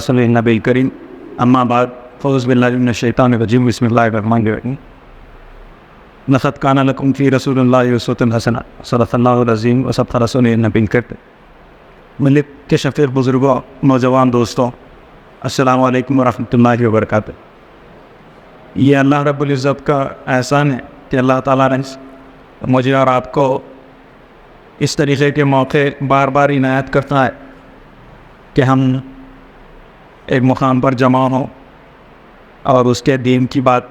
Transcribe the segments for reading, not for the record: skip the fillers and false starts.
صلی نبی کریم اما بعد فاعوذ باللہ من الشیطان الرجیم بسم اللہ الرحمن الرحیم لقد کان لکم فی رسول اللہ اسوۃ حسنہ صدق اللہ العظیم وصدق رسولہ النبی الکریم۔ ملک کے شفیق بزرگوں، نوجوان دوستوں، السلام علیکم ورحمۃ اللہ وبرکاتہ۔ یہ اللہ رب العزت کا احسان ہے کہ اللہ تعالیٰ نے مجھے اور آپ کو اس طریقے کے موقع بار بار عنایت کرتا ہے کہ ہم ایک مقام پر جمع ہوں اور اس کے دین کی بات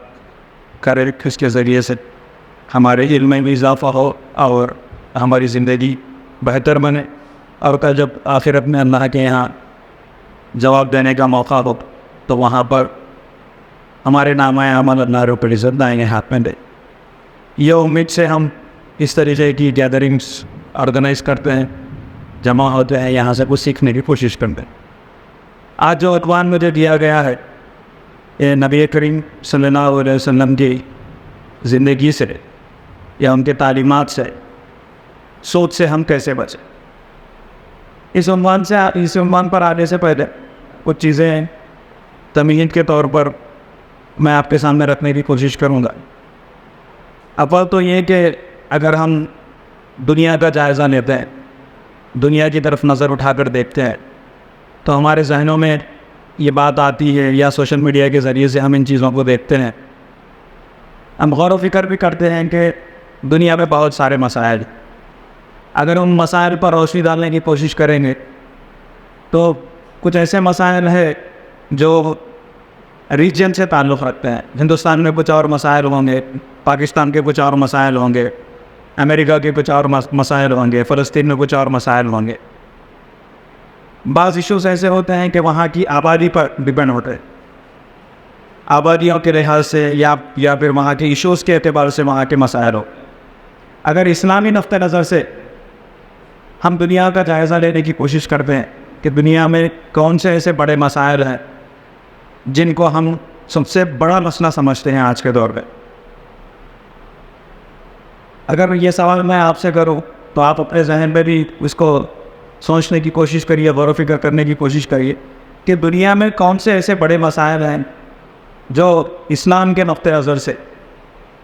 کریں، اس کے ذریعے سے ہمارے علم میں بھی اضافہ ہو اور ہماری زندگی بہتر بنے، اور کل جب آخرت میں اللہ کے یہاں جواب دینے کا موقع ہو تو وہاں پر ہمارے نامہ عمل اللہ رب العزت دائیں ہاتھ میں دے۔ یہ امید سے ہم اس طریقے کی گیدرنگس آرگنائز کرتے ہیں، جمع ہوتے ہیں، یہاں سے کچھ سیکھنے کی کوشش کرتے ہیں۔ آج جو عنوان مجھے دیا گیا ہے یہ نبی کریم صلی اللہ علیہ وسلم کی زندگی سے یا ان کے تعلیمات سے، سوچ سے ہم کیسے بچیں۔ اس عنوان پر آنے سے پہلے کچھ چیزیں تمہید کے طور پر میں آپ کے سامنے رکھنے کی کوشش کروں گا۔ اول تو یہ کہ اگر ہم دنیا کا جائزہ لیتے ہیں، دنیا کی طرف نظر اٹھا کر دیکھتے ہیں تو ہمارے ذہنوں میں یہ بات آتی ہے، یا سوشل میڈیا کے ذریعے سے ہم ان چیزوں کو دیکھتے ہیں، ہم غور و فکر بھی کرتے ہیں کہ دنیا میں بہت سارے مسائل، اگر ان مسائل پر روشنی ڈالنے کی کوشش کریں گے تو کچھ ایسے مسائل ہیں جو ریجن سے تعلق رکھتے ہیں۔ ہندوستان میں کچھ اور مسائل ہوں گے، پاکستان کے کچھ اور مسائل ہوں گے، امریکہ کے کچھ اور مسائل ہوں گے، فلسطین میں کچھ اور مسائل ہوں گے۔ بعض ایشوز ایسے ہوتے ہیں کہ وہاں کی آبادی پر ڈپینڈ ہوتے ہیں، آبادیوں کے لحاظ سے یا پھر وہاں کے ایشوز کے اعتبار سے وہاں کے مسائل ہو۔ اگر اسلامی نقطہ نظر سے ہم دنیا کا جائزہ لینے کی کوشش کرتے ہیں کہ دنیا میں کون سے ایسے بڑے مسائل ہیں جن کو ہم سب سے بڑا مسئلہ سمجھتے ہیں آج کے دور میں، اگر یہ سوال میں آپ سے کروں تو آپ اپنے ذہن میں بھی اس کو سوچنے کی کوشش کریے، غور و فکر کرنے کی کوشش کریے کہ دنیا میں کون سے ایسے بڑے مسائل ہیں جو اسلام کے نقطہ نظر سے،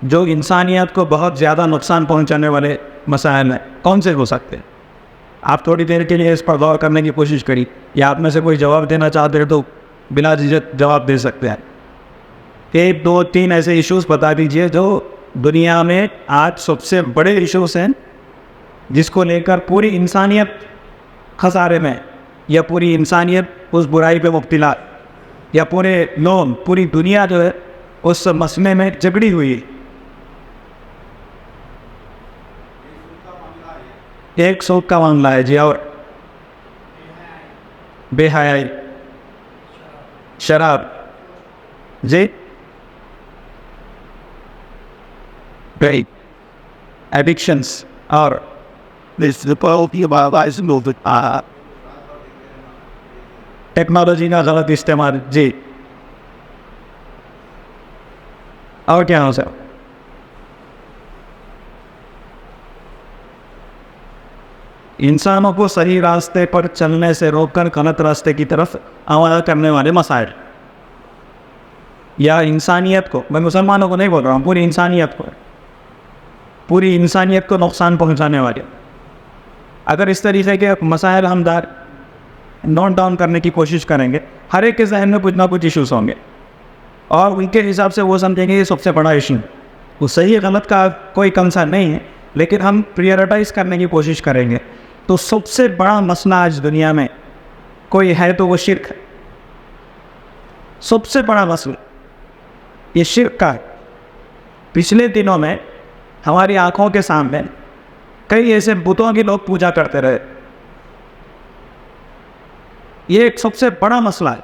جو انسانیت کو بہت زیادہ نقصان پہنچانے والے مسائل ہیں، کون سے ہو سکتے ہیں۔ آپ تھوڑی دیر کے لیے اس پر غور کرنے کی کوشش کریے، یا آپ میں سے کوئی جواب دینا چاہتے ہیں تو بلا جھجک جواب دے سکتے ہیں۔ 1 2 3 ایسے ایشوز بتا دیجئے جو دنیا میں آج سب سے بڑے ایشوز ہیں، جس کو لے کر پوری انسانیت خسارے میں، یا پوری انسانیت اس برائی پہ مبتلا، یا پوری دنیا جو ہے اس مسئلے میں جگڑی ہوئی ہے۔ ایک سود کا معاملہ ہے جی، اور بے حیائی، شراب جی، ایڈکشنس، اور ٹیکنالوجی کا غلط استعمال جی، اور کیا ہو سکتا۔ انسانوں کو صحیح راستے پر چلنے سے روک کر غلط راستے کی طرف آمادہ کرنے والے مسائل، یا انسانیت کو، میں مسلمانوں کو نہیں بول رہا ہوں، پوری انسانیت کو نقصان پہنچانے والے، اگر اس طریقے کے مسائل ہم نوٹ ڈاؤن کرنے کی کوشش کریں گے، ہر ایک کے ذہن میں کچھ نہ کچھ ایشوز ہوں گے، اور ان کے حساب سے وہ سمجھیں گے یہ سب سے بڑا ایشو، وہ صحیح غلط کا کوئی کنسرن نہیں ہے، لیکن ہم پریورٹائز کرنے کی کوشش کریں گے تو سب سے بڑا مسئلہ آج دنیا میں کوئی ہے تو وہ شرک ہے۔ سب سے بڑا مسئلہ یہ شرک کا ہے۔ پچھلے دنوں میں ہماری آنکھوں کے سامنے کئی ایسے بتوں کی لوگ پوجا کرتے رہے، یہ ایک سب سے بڑا مسئلہ ہے۔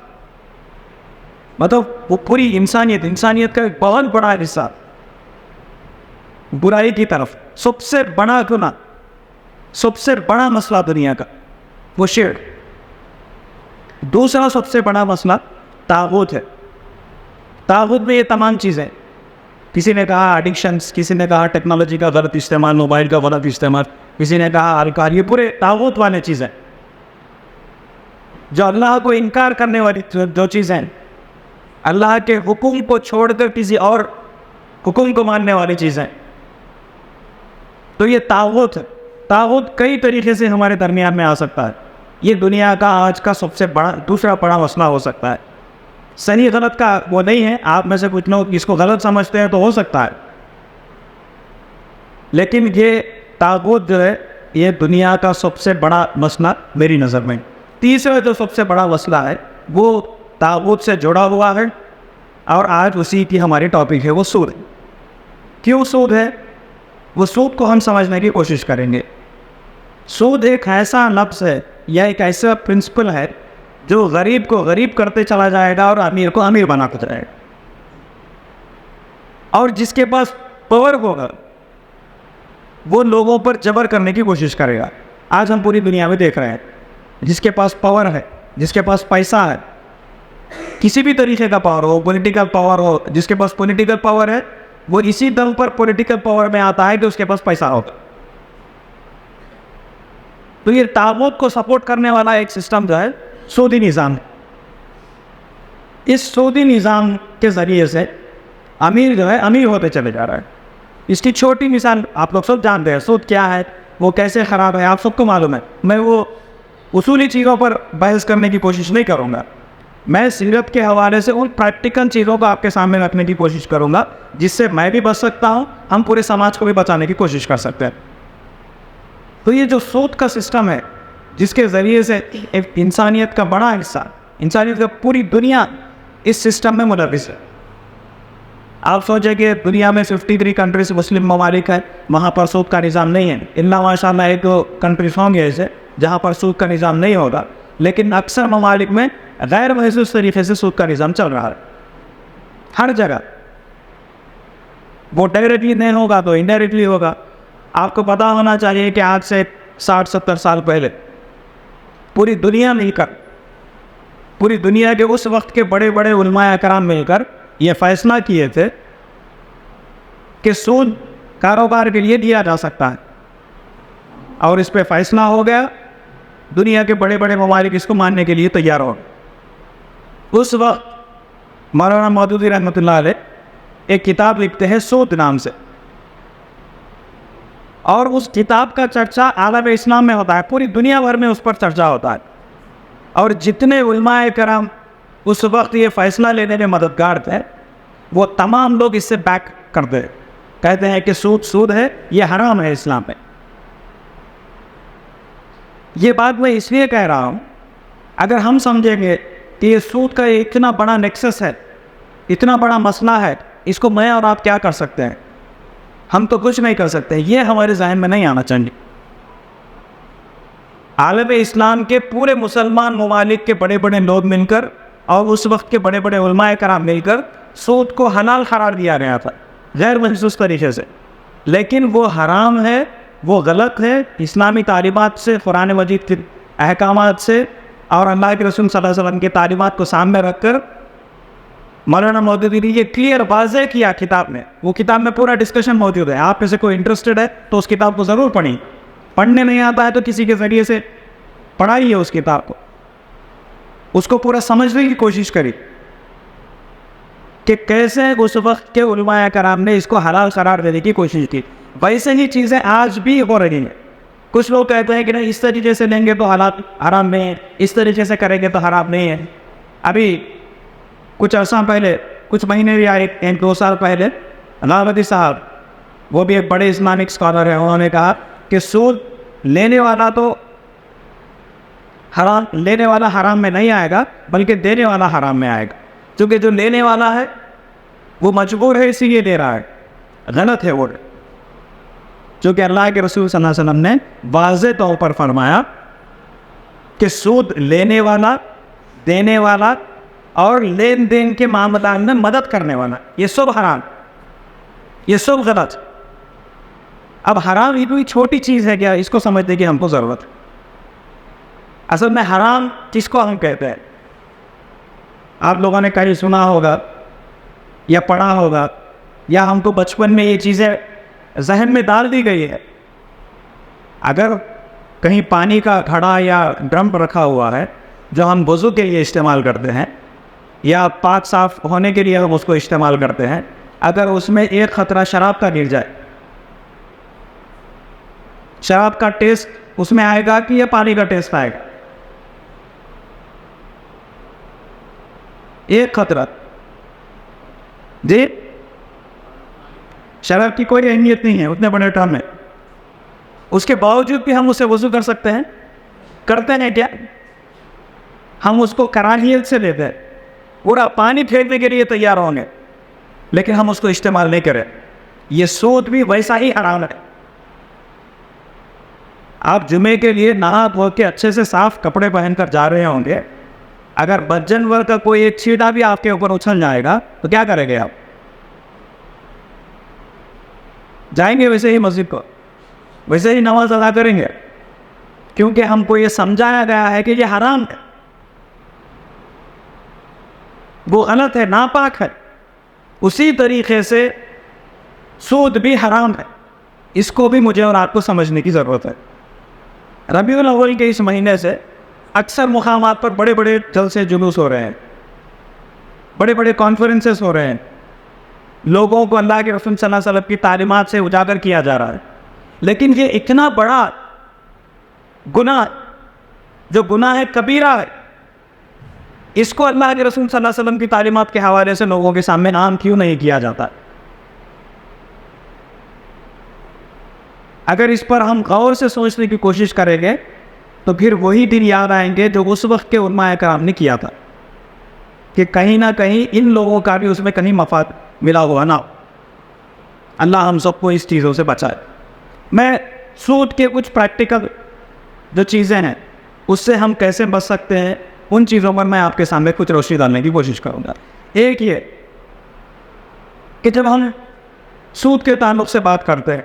مطلب وہ پوری انسانیت کا ایک بہت بڑا حصہ برائی کی طرف، سب سے بڑا گناہ، سب سے بڑا مسئلہ دنیا کا وہ شرک۔ دوسرا سب سے بڑا مسئلہ طاغوت ہے۔ طاغوت میں یہ تمام چیزیں، کسی نے کہا ایڈکشنز، کسی نے کہا ٹیکنالوجی کا غلط استعمال، موبائل کا غلط استعمال، کسی نے کہا الکحل، یہ پورے طاغوت والے چیزیں۔ جو اللہ کو انکار کرنے والی جو چیزیں، اللہ کے حکم کو چھوڑ کر کسی اور حکم کو ماننے والی چیزیں، تو یہ طاغوت ہے۔ طاغوت کئی طریقے سے ہمارے درمیان میں آ سکتا ہے۔ یہ دنیا کا آج کا سب سے بڑا دوسرا بڑا مسئلہ ہو سکتا ہے۔ صحیح غلط کا وہ نہیں ہے، آپ میں سے کچھ لوگ اس کو غلط سمجھتے ہیں تو ہو سکتا ہے، لیکن یہ طاغوت جو ہے یہ دنیا کا سب سے بڑا مسئلہ میری نظر میں۔ تیسرا جو سب سے بڑا مسئلہ ہے وہ طاغوت سے جڑا ہوا ہے، اور آج اسی کی ہماری ٹاپک ہے، وہ سود ہے۔ کیوں سود ہے؟ وہ سود کو ہم سمجھنے کی کوشش کریں گے۔ سود ایک ایسا لفظ ہے یا ایک ایسا پرنسپل ہے جو غریب کو غریب کرتے چلا جائے گا اور امیر کو امیر بنا کر جائے گا، اور جس کے پاس پاور ہوگا وہ لوگوں پر جبر کرنے کی کوشش کرے گا۔ آج ہم پوری دنیا میں دیکھ رہے ہیں، جس کے پاس پاور ہے، جس کے پاس پیسہ ہے، کسی بھی طریقے کا پاور ہو، پولیٹیکل پاور ہو، جس کے پاس پولیٹیکل پاور ہے وہ اسی دم پر پولیٹیکل پاور میں آتا ہے کہ اس کے پاس پیسہ ہوگا۔ تو یہ طاغوت کو سپورٹ کرنے والا ایک سسٹم جو ہے سودی نظام ہے۔ اس سودی نظام کے ذریعے سے امیر جو ہے امیر ہوتے چلے جا رہا ہے۔ اس کی چھوٹی مثال آپ لوگ سب جانتے ہیں، سود کیا ہے، وہ کیسے خراب ہے، آپ سب کو معلوم ہے۔ میں وہ اصولی چیزوں پر بحث کرنے کی کوشش نہیں کروں گا، میں سیرت کے حوالے سے ان پریکٹیکل چیزوں کو آپ کے سامنے رکھنے کی کوشش کروں گا جس سے میں بھی بچ سکتا ہوں، ہم پورے سماج کو بھی بچانے کی کوشش کر سکتے ہیں۔ تو یہ جو سود کا سسٹم ہے جس کے ذریعے سے ایک انسانیت کا بڑا حصہ، انسانیت کا پوری دنیا اس سسٹم میں ملوث ہے۔ آپ سوچیں کہ دنیا میں 53 کنٹریز مسلم ممالک ہیں، وہاں پر سود کا نظام نہیں ہے، اللہ ماشاء اللہ ایک دو کنٹریز ہوں گے ایسے جہاں پر سود کا نظام نہیں ہوگا، لیکن اکثر ممالک میں غیر محسوس طریقے سے سود کا نظام چل رہا ہے۔ ہر جگہ وہ ڈائریکٹلی نہیں ہوگا تو انڈائریکٹلی ہوگا۔ آپ کو پتہ ہونا چاہیے کہ آج سے 60-70 سال پہلے پوری دنیا مل کر، پوری دنیا کے اس وقت کے بڑے بڑے علماء کرام مل کر یہ فیصلہ کیے تھے کہ سود کاروبار کے لیے دیا جا سکتا ہے، اور اس پہ فیصلہ ہو گیا۔ دنیا کے بڑے بڑے ممالک اس کو ماننے کے لیے تیار ہو گئے۔ اس وقت مولانا مودودی رحمۃ اللہ علیہ ایک کتاب لکھتے ہیں سود نام سے، اور اس کتاب کا چرچا عالم اسلام میں ہوتا ہے، پوری دنیا بھر میں اس پر چرچا ہوتا ہے، اور جتنے علماء کرام اس وقت یہ فیصلہ لینے میں مددگار تھے وہ تمام لوگ اس سے بیک کرتے ہیں، کہتے ہیں کہ سود ہے، یہ حرام ہے اسلام میں۔ یہ بات میں اس لیے کہہ رہا ہوں، اگر ہم سمجھیں گے کہ یہ سود کا اتنا بڑا نیکسس ہے، اتنا بڑا مسئلہ ہے، اس کو میں اور آپ کیا کر سکتے ہیں؟ ہم تو کچھ نہیں کر سکتے، یہ ہمارے ذہن میں نہیں آنا چاہیے۔ عالم اسلام کے پورے مسلمان ممالک کے بڑے بڑے لوگ مل کر اور اس وقت کے بڑے بڑے علماء کرام مل کر سود کو حلال قرار دیا گیا تھا غیر محسوس طریقے سے، لیکن وہ حرام ہے، وہ غلط ہے۔ اسلامی تعلیمات سے، قرآن مجید کے احکامات سے اور اللہ کے رسول صلی اللہ علیہ وسلم کے تعلیمات کو سامنے رکھ کر مولانا مودودی نے یہ کلیئر واضح کیا کتاب میں۔ وہ کتاب میں پورا ڈسکشن موجود ہے، آپ میں سے کوئی انٹرسٹڈ ہے تو اس کتاب کو ضرور پڑھیں، پڑھنے نہیں آتا ہے تو کسی کے ذریعے سے پڑھائیے اس کتاب کو، اس کو پورا سمجھنے کی کوشش کری کہ کیسے اس وقت کے علماء کرام نے اس کو حلال قرار دینے کی کوشش کی۔ ویسے ہی چیزیں آج بھی ہو رہی ہیں۔ کچھ لوگ کہتے ہیں کہ نہیں، اس طریقے سے لیں گے تو حرام نہیں ہے، اس طریقے سے کریں گے تو حرام نہیں ہے۔ ابھی کچھ عرصہ پہلے، کچھ مہینے یا 1-2 سال پہلے علامتی صاحب، وہ بھی ایک بڑے اسلامک اسکالر ہیں، انہوں نے کہا کہ سود لینے والا حرام میں نہیں آئے گا، بلکہ دینے والا حرام میں آئے گا، کیونکہ جو لینے والا ہے وہ مجبور ہے اسی لیے دے رہا ہے، غلط ہے وہ، چونکہ اللہ کے رسول صلی اللہ علیہ وسلم نے واضح طور پر فرمایا کہ سود لینے والا، دینے والا اور لین دین کے معاملات میں مدد کرنے والا، یہ سب حرام، یہ سب غلط۔ اب حرام اتنی چھوٹی چیز ہے کیا، اس کو سمجھنے کی ہم کو ضرورت ہے۔ اصل میں حرام کس کو ہم کہتے ہیں؟ آپ لوگوں نے کہیں سنا ہوگا یا پڑھا ہوگا، یا ہم کو بچپن میں یہ چیزیں ذہن میں ڈال دی گئی ہے۔ اگر کہیں پانی کا گھڑا یا ڈرم رکھا ہوا ہے جو ہم وضو کے لیے استعمال کرتے ہیں یا پاک صاف ہونے کے لیے ہم اس کو استعمال کرتے ہیں، اگر اس میں ایک خطرہ شراب کا گر جائے، شراب کا ٹیسٹ اس میں آئے گا کہ یا پانی کا ٹیسٹ آئے گا؟ ایک خطرہ، جی شراب کی کوئی اہمیت نہیں ہے اتنے بڑے ٹرم میں، اس کے باوجود بھی ہم اسے وضو کر سکتے ہیں؟ کرتے ہیں کیا؟ ہم اس کو کراہیت سے لیتے ہیں، پورا پانی پھینکنے کے لیے تیار ہوں گے، لیکن ہم اس کو استعمال نہیں کریں۔ یہ سود بھی ویسا ہی حرام ہے۔ آپ جمعے کے لیے نہا دھو کے اچھے سے صاف کپڑے پہن کر جا رہے ہوں گے، اگر بد جانور کا کوئی ایک چھینٹا بھی آپ کے اوپر اچھل جائے گا تو کیا کریں گے؟ آپ جائیں گے ویسے ہی مسجد کو، ویسے ہی نماز ادا کریں گے، کیونکہ ہم کو یہ سمجھایا گیا ہے کہ یہ حرام ہے، وہ غلط ہے، ناپاک ہے۔ اسی طریقے سے سود بھی حرام ہے، اس کو بھی مجھے اور آپ کو سمجھنے کی ضرورت ہے۔ ربیع الاول کے اس مہینے سے اکثر مقامات پر بڑے بڑے جلسے جلوس ہو رہے ہیں، بڑے بڑے کانفرنسز ہو رہے ہیں، لوگوں کو اللہ کے رسول صلی اللہ علیہ وسلم کی تعلیمات سے اجاگر کیا جا رہا ہے، لیکن یہ اتنا بڑا گناہ، جو گناہ ہے کبیرہ ہے، اس کو اللہ کے رسول صلی اللہ علیہ وسلم کی تعلیمات کے حوالے سے لوگوں کے سامنے عام کیوں نہیں کیا جاتا؟ اگر اس پر ہم غور سے سوچنے کی کوشش کریں گے تو پھر وہی دن یاد آئیں گے جو اس وقت کے علماء کرام نے کیا تھا، کہ کہیں نہ کہیں ان لوگوں کا بھی اس میں کہیں مفاد ملا ہوا نہ ہو۔ اللہ ہم سب کو اس چیزوں سے بچائے۔ میں سود کے کچھ پریکٹیکل جو چیزیں ہیں اس سے ہم کیسے بچ سکتے ہیں، ان چیزوں پر میں آپ کے سامنے کچھ روشنی ڈالنے کی کوشش کروں گا۔ ایک یہ کہ جب ہم سود کے تعلق سے بات کرتے ہیں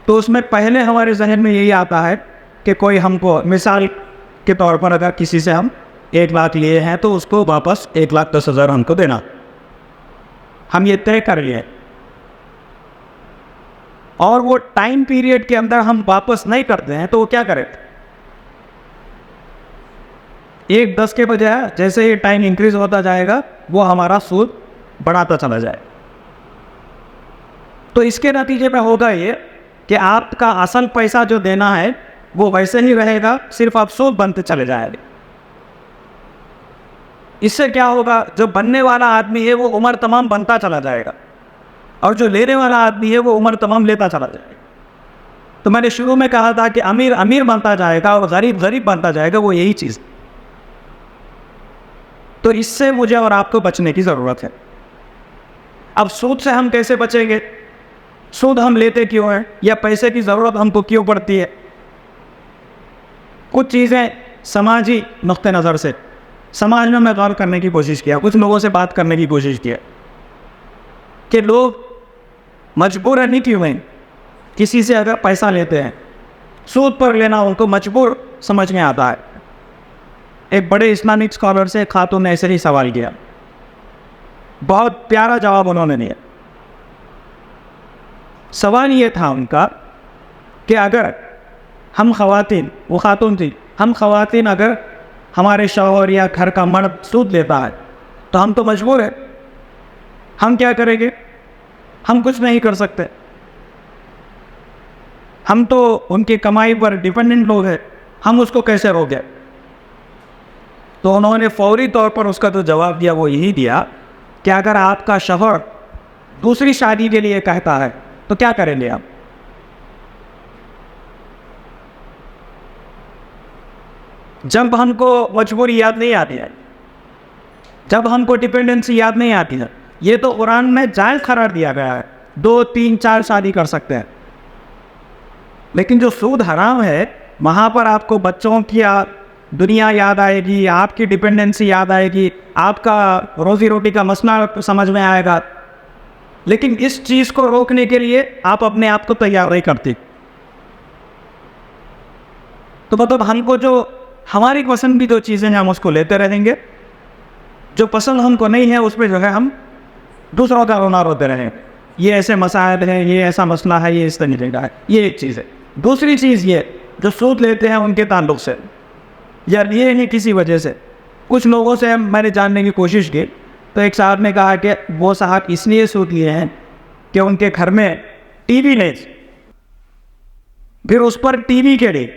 تو اس میں پہلے ہمارے ذہن میں یہی آتا ہے کہ کوئی ہم کو، مثال کے طور پر اگر کسی سے ہم 1 لاکھ لیے ہیں تو اس کو واپس 1,10,000 ہم کو دینا، ہم یہ طے کر لیے، اور وہ ٹائم پیریڈ کے اندر ہم واپس نہیں کرتے ہیں تو وہ کیا کرے؟ 1,10 کے بجائے جیسے یہ ٹائم انکریز ہوتا جائے گا وہ ہمارا سود بڑھاتا چلا جائے، تو اس کے نتیجے میں ہوگا یہ کہ آپ کا اصل پیسہ جو دینا ہے وہ ویسے ہی رہے گا، صرف آپ سود بنتے چلے جائیں گے۔ اس سے کیا ہوگا؟ جو بننے والا آدمی ہے وہ عمر تمام بنتا چلا جائے گا، اور جو لینے والا آدمی ہے وہ عمر تمام لیتا چلا جائے گا۔ تو میں نے شروع میں کہا تھا کہ امیر امیر بنتا جائے گا اور غریب غریب بنتا جائے گا، وہ یہی چیز۔ تو اس سے مجھے اور آپ کو بچنے کی ضرورت ہے۔ اب سود سے ہم کیسے بچیں گے؟ سود ہم لیتے کیوں ہیں، یا پیسے کی ضرورت ہم کو کیوں پڑتی ہے؟ کچھ چیزیں سماجی نقطہ نظر سے سماج میں غور کرنے کی کوشش کیا، کچھ لوگوں سے بات کرنے کی کوشش کیا کہ لوگ مجبور نہیں کیوں ہیں، کسی سے اگر پیسہ لیتے ہیں سود پر لینا ان کو مجبور سمجھ میں آتا ہے۔ ایک بڑے اسلامک اسکالر سے ایک خاتون نے ایسے ہی سوال کیا، بہت پیارا جواب انہوں نے دیا۔ سوال یہ تھا ان کا کہ اگر ہم خواتین، وہ خاتون تھی، ہم خواتین اگر ہمارے شوہر یا گھر کا مرد سود لیتا ہے تو ہم تو مجبور ہیں، ہم کیا کریں گے؟ ہم کچھ نہیں کر سکتے، ہم تو ان کی کمائی پر ڈیپینڈنٹ لوگ ہیں، ہم اس کو کیسے روکیں؟ تو انہوں نے فوری طور پر اس کا جو جواب دیا وہ یہی دیا کہ اگر آپ کا شوہر دوسری شادی کے لیے کہتا ہے تو کیا کریں گے آپ؟ جب ہم کو مجبوری یاد نہیں آتی ہے، جب ہم کو ڈیپینڈنسی یاد نہیں آتی ہے، یہ تو قرآن میں جائز قرار دیا گیا ہے، 2 3 4 شادی کر سکتے ہیں، لیکن جو سود حرام ہے وہاں پر آپ کو بچوں کی دنیا یاد آئے گی، آپ کی ڈیپینڈنسی یاد آئے گی، آپ کا روزی روٹی کا مسئلہ سمجھ میں آئے گا، لیکن اس چیز کو روکنے کے لیے آپ اپنے آپ کو تیار نہیں کرتے۔ تو مطلب ہم کو جو ہماری پسند کی جو چیزیں ہیں ہم اس کو لیتے رہیں گے، جو پسند ہم کو نہیں ہے اس پہ جو ہے ہم دوسروں کا رونا روتے رہیں، یہ ایسے مسائل ہیں، یہ ایسا مسئلہ ہے، یہ اس طریقے کا ہے، یہ ایک چیز ہے۔ دوسری چیز یہ جو سود لیتے ہیں ان کے تعلق سے، یا لیے نہیں کسی وجہ سے. کچھ لوگوں سے میں نے جاننے کی کوشش کی تو ایک صاحب نے کہا کہ وہ صاحب اس لیے سود لیے ہیں کہ ان کے گھر میں ٹی وی نہیں, پھر اس پر ٹی وی کے لیے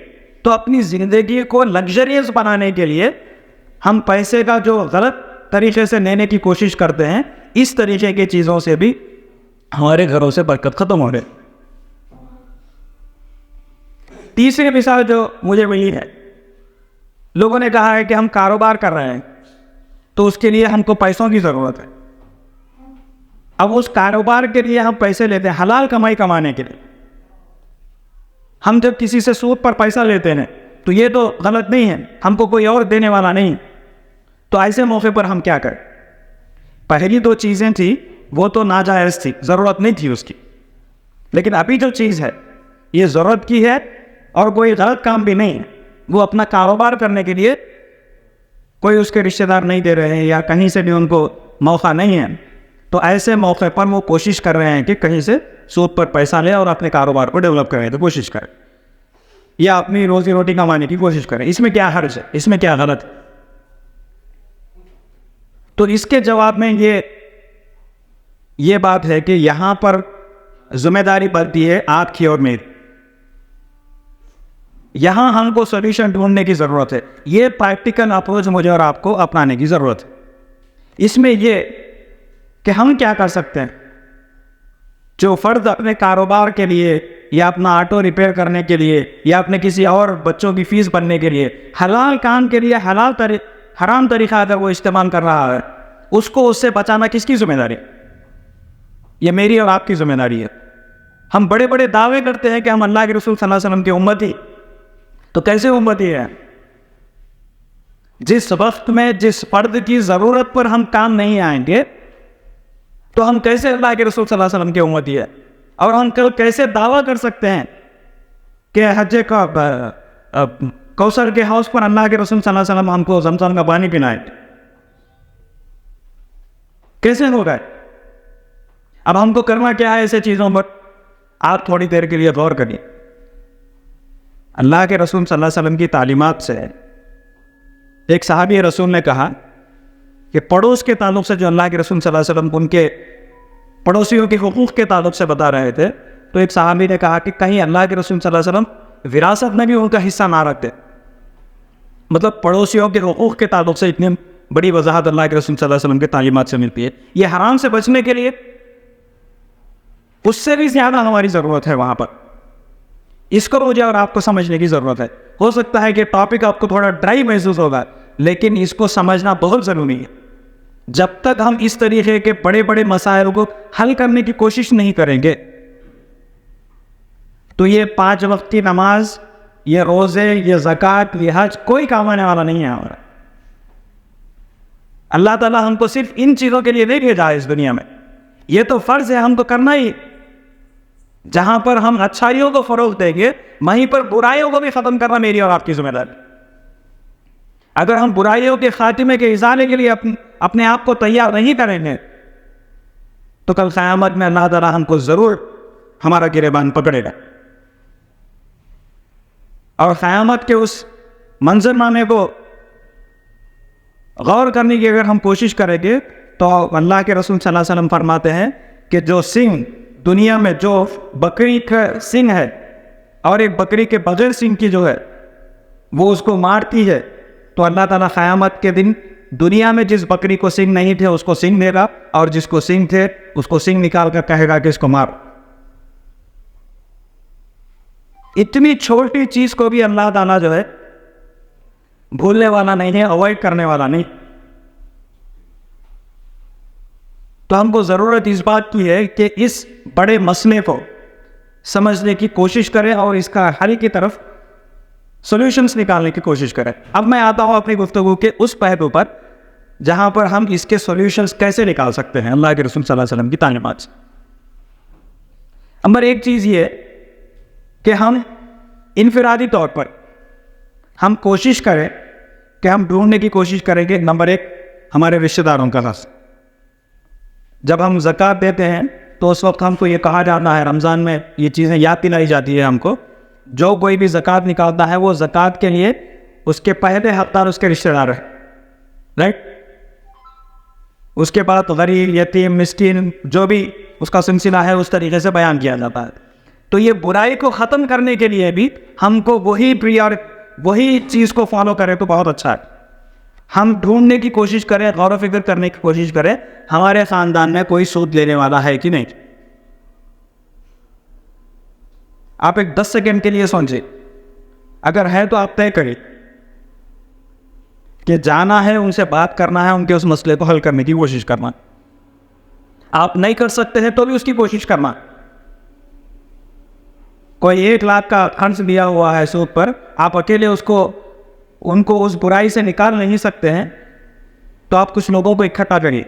تو اپنی زندگی کو لگژریس بنانے کے لیے ہم پیسے کا جو غلط طریقے سے لینے کی کوشش کرتے ہیں, اس طریقے کی چیزوں سے بھی ہمارے گھروں سے برکت ختم ہو رہے. تیسری مثال جو مجھے ملی ہے, لوگوں نے کہا ہے کہ ہم کاروبار کر رہے ہیں تو اس کے لیے ہم کو پیسوں کی ضرورت ہے. اب اس کاروبار کے لیے ہم پیسے لیتے ہیں حلال کمائی کمانے کے لیے. ہم جب کسی سے سود پر پیسہ لیتے ہیں تو یہ تو غلط نہیں ہے, ہم کو کوئی اور دینے والا نہیں. تو ایسے موقع پر ہم کیا کریں؟ پہلی دو چیزیں تھی وہ تو ناجائز تھی, ضرورت نہیں تھی اس کی. لیکن ابھی جو چیز ہے یہ ضرورت کی ہے اور کوئی غلط کام بھی نہیں ہے. وہ اپنا کاروبار کرنے کے لیے کوئی اس کے رشتہ دار نہیں دے رہے ہیں یا کہیں سے بھی ان کو موقع نہیں ہے, تو ایسے موقع پر وہ کوشش کر رہے ہیں کہ کہیں سے سود پر پیسہ لیں اور اپنے کاروبار کو ڈیولپ کریں تو کوشش کریں, یا اپنی روزی روٹی کمانے کی کوشش کریں. اس میں کیا حرج ہے, اس میں کیا غلط ہے؟ تو اس کے جواب میں یہ بات ہے کہ یہاں پر ذمہ داری بنتی ہے آپ کی اور میری. یہاں ہم کو سولوشن ڈھونڈنے کی ضرورت ہے. یہ پریکٹیکل اپروچ مجھے اور آپ کو اپنانے کی ضرورت ہے. اس میں یہ کہ ہم کیا کر سکتے ہیں. جو فرد اپنے کاروبار کے لیے یا اپنا آٹو ریپیئر کرنے کے لیے یا اپنے کسی اور بچوں کی فیس بننے کے لیے حلال کام کے لیے حرام طریقہ اگر وہ استعمال کر رہا ہے, اس کو اس سے بچانا کس کی ذمہ داری ہے؟ یہ میری اور آپ کی ذمہ داری ہے. ہم بڑے بڑے دعوے کرتے ہیں کہ ہم اللہ کے رسول صلی اللہ علیہ وسلم کی امتی, تو کیسے امتی ہے؟ جس وقت میں جس فرد کی ضرورت پر ہم کام نہیں آئیں گے تو ہم کیسے اللہ کے رسول صلی اللہ علیہ وسلم کی امتی ہے؟ اور ہم کیسے دعویٰ کر سکتے ہیں کہ حج کا کوثر کے ہاؤس پر اللہ کے رسول صلی اللہ علیہ وسلم ہم کو زمزم کا پانی پلائے؟ کیسے ہوگا؟ اب ہم کو کرنا کیا ہے ایسے چیزوں پر؟ آپ تھوڑی دیر کے لیے غور کریے. اللہ کے رسول صلی اللہ علیہ وسلم کی تعلیمات سے ایک صحابی رسول نے کہا کہ پڑوس کے تعلق سے جو اللہ کے رسول صلی اللہ علیہ وسلم ان کے پڑوسیوں کے حقوق کے تعلق سے بتا رہے تھے, تو ایک صحابی نے کہا کہ کہیں اللہ کے رسول صلی اللہ علیہ وسلم وراثت میں بھی ان کا حصہ نہ رکھتے. مطلب پڑوسیوں کے حقوق کے تعلق سے اتنی بڑی وضاحت اللہ کے رسول صلی اللہ علیہ وسلم کے تعلیمات سے ملتی ہے. یہ حرام سے بچنے کے لیے اس سے بھی زیادہ ہماری ضرورت ہے وہاں پر. اس کو مجھے اور آپ کو سمجھنے کی ضرورت ہے. ہو سکتا ہے کہ ٹاپک آپ کو تھوڑا ڈرائی محسوس ہوگا, لیکن اس کو سمجھنا بہت ضروری ہے. جب تک ہم اس طریقے کے بڑے بڑے مسائل کو حل کرنے کی کوشش نہیں کریں گے تو یہ 5 وقت کی نماز, یہ روزے, یہ زکوٰۃ, یہ حج کوئی کام آنے والا نہیں ہے ہمارا. اللہ تعالیٰ ہم کو صرف ان چیزوں کے لیے نہیں بھیجا ہے اس دنیا میں. یہ تو فرض ہے ہم کو کرنا ہی. جہاں پر ہم اچھائیوں کو فروغ دیں گے وہیں پر برائیوں کو بھی ختم کرنا میری اور آپ کی ذمہ داری. اگر ہم برائیوں کے خاتمے کے ازالے کے لیے اپنے آپ کو تیار نہیں کریں گے تو کل قیامت میں اللہ تعالیٰ ہم کو ضرور ہمارا گریبان پکڑے گا. اور قیامت کے اس منظرنامے کو غور کرنے کی اگر ہم کوشش کریں گے تو اللہ کے رسول صلی اللہ علیہ وسلم فرماتے ہیں کہ جو سنگ دنیا میں, جو بکری کا سنگ ہے اور ایک بکری کے بغیر سنگ کی جو ہے وہ اس کو مارتی ہے, تو اللہ تعالیٰ قیامت کے دن دنیا میں جس بکری کو سنگ نہیں تھے اس کو سنگ دے گا, اور جس کو سنگ تھے اس کو سنگ نکال کر کہے گا کہ اس کو مار. اتنی چھوٹی چیز کو بھی اللہ تعالیٰ جو ہے بھولنے والا نہیں ہے, اوائڈ کرنے والا نہیں. تو ہم کو ضرورت اس بات کی ہے کہ اس بڑے مسئلے کو سمجھنے کی کوشش کریں اور اس کا حل کی طرف سولوشنز نکالنے کی کوشش کریں. اب میں آتا ہوں اپنی گفتگو کے اس پہلو پر جہاں پر ہم اس کے سولوشنز کیسے نکال سکتے ہیں اللہ کے رسول صلی اللہ علیہ وسلم کی تعلیمات سے. نمبر 1 چیز یہ کہ ہم انفرادی طور پر ہم کوشش کریں کہ ہم ڈھونڈنے کی کوشش کریں گے. نمبر 1 ہمارے رشتہ داروں کا حصہ. جب ہم زکوٰۃ دیتے ہیں تو اس وقت ہم کو یہ کہا جاتا ہے, رمضان میں یہ چیزیں یاد دلائی جاتی ہے ہم کو, جو کوئی بھی زکوٰۃ نکالتا ہے وہ زکوٰۃ کے لیے اس کے پہلے حقدار اس کے رشتہ دار ہیں، رائٹ؟ اس کے بعد غریب، یتیم، مسکین، جو بھی اس کا سلسلہ ہے اس طریقے سے بیان کیا جاتا ہے. تو یہ برائی کو ختم کرنے کے لیے بھی ہم کو وہی چیز کو فالو کریں تو بہت اچھا ہے. ہم ڈھونڈنے کی کوشش کریں، غور و فکر کرنے کی کوشش کریں ہمارے خاندان میں کوئی سود لینے والا ہے کہ نہیں. آپ ایک 10 سیکنڈ کے لیے سوچیں، اگر ہے تو آپ طے کریں کہ جانا ہے، ان سے بات کرنا ہے، ان کے اس مسئلے کو حل کرنے کی کوشش کرنا. آپ نہیں کر سکتے ہیں تو بھی اس کی کوشش کرنا. کوئی 1 لاکھ کا قرض لیا ہوا ہے سود پر، آپ اکیلے ان کو اس برائی سے نکال نہیں سکتے ہیں تو آپ کچھ لوگوں کو اکٹھا کریے،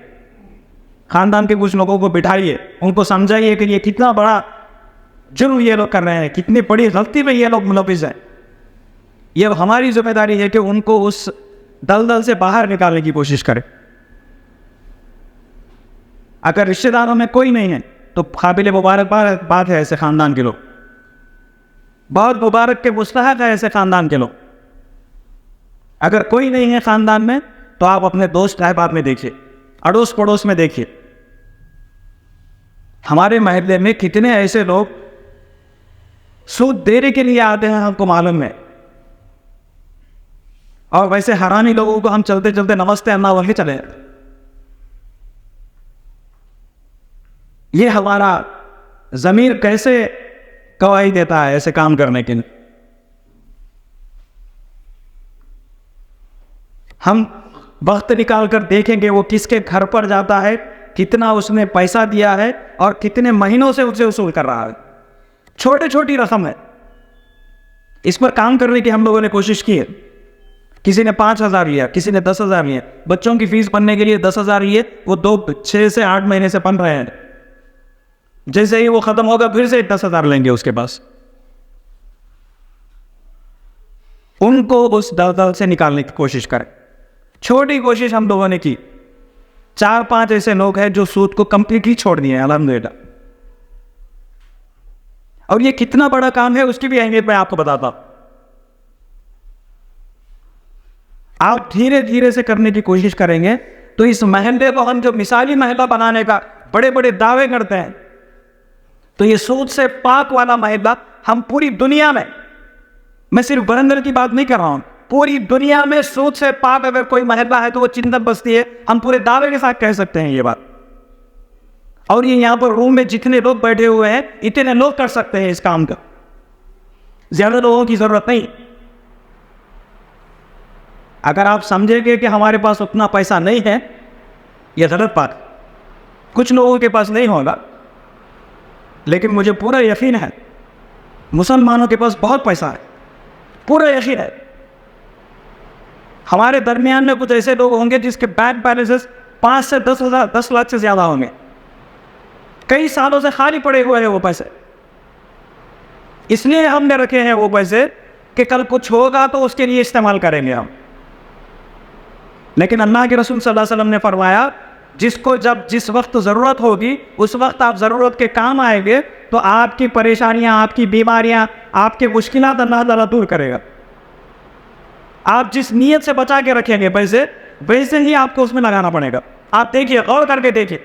خاندان کے کچھ لوگوں کو بٹھائیے، ان کو سمجھائیے کہ یہ کتنا بڑا جرم یہ لوگ کر رہے ہیں، کتنی بڑی غلطی میں یہ لوگ ملوث ہیں. یہ ہماری ذمہ داری ہے کہ ان کو اس دلدل سے باہر نکالنے کی کوشش کریں. اگر رشتہ داروں میں کوئی نہیں ہے تو قابل مبارکباد بات ہے، ایسے خاندان کے لوگ بہت مبارک کے مستحق ہے، ایسے خاندان کے لوگ. اگر کوئی نہیں ہے خاندان میں تو آپ اپنے دوست احباب میں دیکھیے، اڑوس پڑوس میں دیکھیے. ہمارے محلے میں کتنے ایسے لوگ سود دینے کے لیے آتے ہیں، ہم کو معلوم ہے. اور ویسے حرامی لوگوں کو ہم چلتے چلتے نمستے اللہ وہی چلے. یہ ہمارا ضمیر کیسے گواہی دیتا ہے ایسے کام کرنے کے لیے. ہم وقت نکال کر دیکھیں گے وہ کس کے گھر پر جاتا ہے، کتنا اس نے پیسہ دیا ہے اور کتنے مہینوں سے اسے وصول کر رہا ہے. چھوٹی رقم ہے. اس پر کام کرنے کی ہم لوگوں نے کوشش کی ہے. کسی نے 5,000 لیا، کسی نے 10,000 لیا. بچوں کی فیس بننے کے لیے 10,000 لیے، وہ 6 سے 8 مہینے سے بن رہے ہیں. جیسے ہی وہ ختم ہوگا پھر سے 10,000 لیں گے اس کے پاس. ان کو اس دلدل سے نکالنے کی کوشش کریں. چھوٹی کوشش ہم لوگوں نے کی. 4-5 ایسے لوگ ہیں جو سود کو کمپلیٹلی چھوڑ دیے ہیں الحمدللہ. اور یہ کتنا بڑا کام ہے اس کی بھی اہمیت میں آپ کو بتاتا ہوں. آپ دھیرے دھیرے سے کرنے کی کوشش کریں گے تو اس محلے کو ہم جو مثالی محلہ بنانے کا بڑے بڑے دعوے کرتے ہیں، تو یہ سود سے پاک والا محلہ ہم پوری دنیا میں صرف برندر کی بات نہیں کر رہا ہوں، پوری دنیا میں سود سے پاک اگر کوئی محلہ ہے تو وہ چندن بستی ہے. ہم پورے دعوے کے ساتھ کہہ سکتے ہیں یہ بات. اور یہ یہاں پر روم میں جتنے لوگ بیٹھے ہوئے ہیں اتنے لوگ کر سکتے ہیں اس کام کا. زیادہ لوگوں کی ضرورت نہیں. اگر آپ سمجھیں گے کہ ہمارے پاس اتنا پیسہ نہیں ہے، یہ غلط بات. کچھ لوگوں کے پاس نہیں ہوگا، لیکن مجھے پورا یقین ہے مسلمانوں کے پاس بہت پیسہ ہے، پورا یقین ہے. ہمارے درمیان میں کچھ ایسے لوگ ہوں گے جس کے بینک بیلنسز 5 سے 10 لاکھ سے زیادہ ہوں گے. کئی سالوں سے خالی پڑے ہوئے ہیں وہ پیسے. اس لیے ہم نے رکھے ہیں وہ پیسے کہ کل کچھ ہوگا تو اس کے لیے استعمال کریں گے ہم. لیکن اللہ کے رسول صلی اللہ علیہ وسلم نے فرمایا جس کو جس وقت ضرورت ہوگی اس وقت آپ ضرورت کے کام آئیں گے تو آپ کی پریشانیاں، آپ کی بیماریاں، آپ کے مشکلات اللہ تعالیٰ دور کرے گا. آپ جس نیت سے بچا کے رکھیں گے پیسے، ویسے ہی آپ کو اس میں لگانا پڑے گا. آپ دیکھیے، غور کر کے دیکھیے،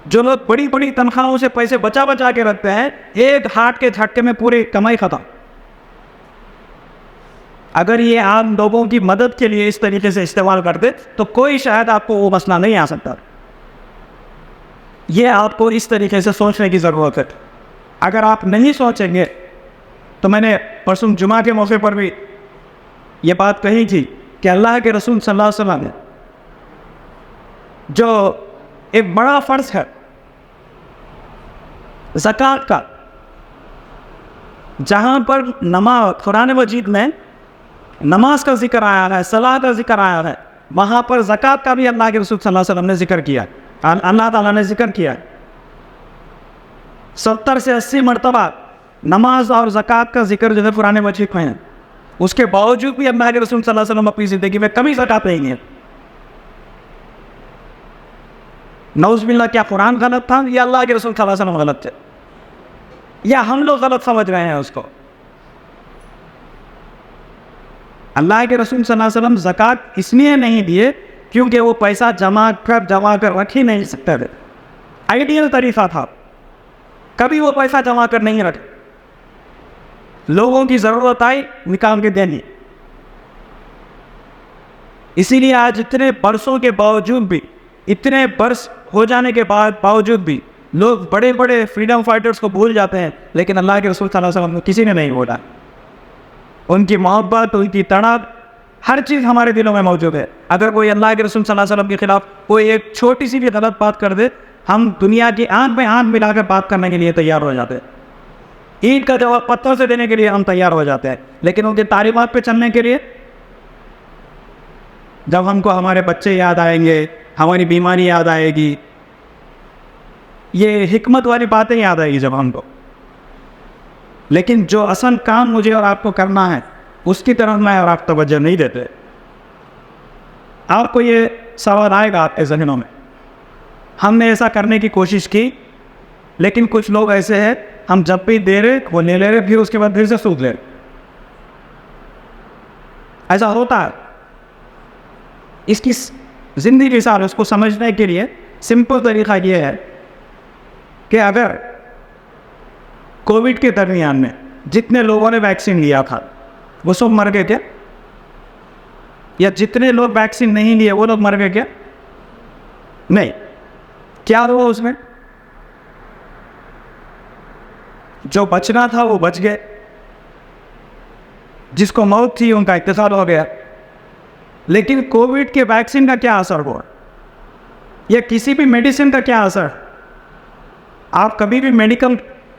جو لوگ بڑی بڑی تنخواہوں سے پیسے بچا کے رکھتے ہیں، ایک ہاتھ کے جھٹکے میں پوری کمائی ختم. اگر یہ عام لوگوں کی مدد کے لیے اس طریقے سے استعمال کرتے تو کوئی شاید آپ کو وہ مسئلہ نہیں آ سکتا. یہ آپ کو اس طریقے سے سوچنے کی ضرورت ہے. اگر آپ نہیں سوچیں گے تو میں نے پرسوں جمعہ کے موقع پر بھی یہ بات کہی تھی کہ اللہ کے رسول صلی اللہ علیہ وسلم نے جو ایک بڑا فرض ہے زکوٰۃ کا، جہاں پر قرآن مجید میں نماز کا ذکر آیا ہے، صلاۃ کا ذکر آیا ہے، وہاں پر زکوٰۃ کا بھی اللہ کے رسول صلی اللہ علیہ وسلم نے ذکر کیا، اللہ تعالیٰ نے ذکر کیا. 70 سے 80 مرتبہ نماز اور زکوٰۃ کا ذکر جو ہے قرآن مجید میں ہے. اس کے باوجود بھی اللہ کے رسول صلی اللہ علیہ وسلم اپنی زندگی میں کبھی زکوٰۃ نہیں ہے. نعوذ باللہ، کیا قرآن غلط تھا یا اللہ کے رسول صلی اللہ علیہ وسلم غلط تھے، یا ہم لوگ غلط سمجھ رہے ہیں اس کو؟ اللہ کے رسول صلی اللہ علیہ وسلم زکوٰۃ اس لیے نہیں دیے کیونکہ وہ پیسہ جمع کر رکھ ہی نہیں سکتے تھے. آئیڈیل طریقہ تھا, کبھی وہ پیسہ جمع کر نہیں رکھے, لوگوں کی ضرورت آئی نکال کے دینی. اسی لیے آج اتنے برسوں کے باوجود بھی, اتنے برس ہو جانے کے باوجود بھی لوگ بڑے بڑے فریڈم فائٹرز کو بھول جاتے ہیں, لیکن اللہ کے رسول صلی اللہ علیہ وسلم کو کسی نے نہیں بولا. ان کی محبت, ان کی تڑپ, ہر چیز ہمارے دلوں میں موجود ہے. اگر کوئی اللہ کے رسول صلی اللہ علیہ وسلم کے خلاف کوئی ایک چھوٹی سی بھی غلط بات کر دے, ہم دنیا کی آنکھ میں آنکھ ملا کر بات کرنے کے لیے تیار ہو جاتے ہیں. اینٹ کا جواب پتھر سے دینے کے لیے ہم تیار ہو جاتے ہیں, لیکن ان کی تعلیمات پہ چلنے کے لیے جب ہم کو ہمارے بچے یاد آئیں گے, ہماری بیماری یاد آئے گی, یہ حکمت والی باتیں یاد آئے گی جب ہم کو, لیکن جو اصل کام مجھے اور آپ کو کرنا ہے اس کی طرف میں اور آپ توجہ نہیں دیتے. آپ کو یہ سوال آئے گا آپ کے ذہنوں میں, ہم نے ایسا کرنے کی کوشش کی لیکن کچھ لوگ ایسے ہیں ہم جب بھی دے رہے وہ لے لے رہے, پھر اس کے بعد پھر سے سود لے رہے. ایسا ہوتا ہے. اس کی زندگی مثال اس کو سمجھنے کے لیے سمپل طریقہ یہ ہے کہ اگر کووڈ کے درمیان میں جتنے لوگوں نے ویکسین لیا تھا وہ سب مر گئے کیا؟ یا جتنے لوگ ویکسین نہیں لیے وہ لوگ مر گئے کیا؟ نہیں. کیا ہوا اس میں؟ جو بچنا تھا وہ بچ گئے, جس کو موت تھی ان کا اتصال ہو گیا. لیکن کووڈ کے ویکسین کا کیا اثر ہوا, یا کسی بھی میڈیسن کا کیا اثر؟ آپ کبھی بھی میڈیکل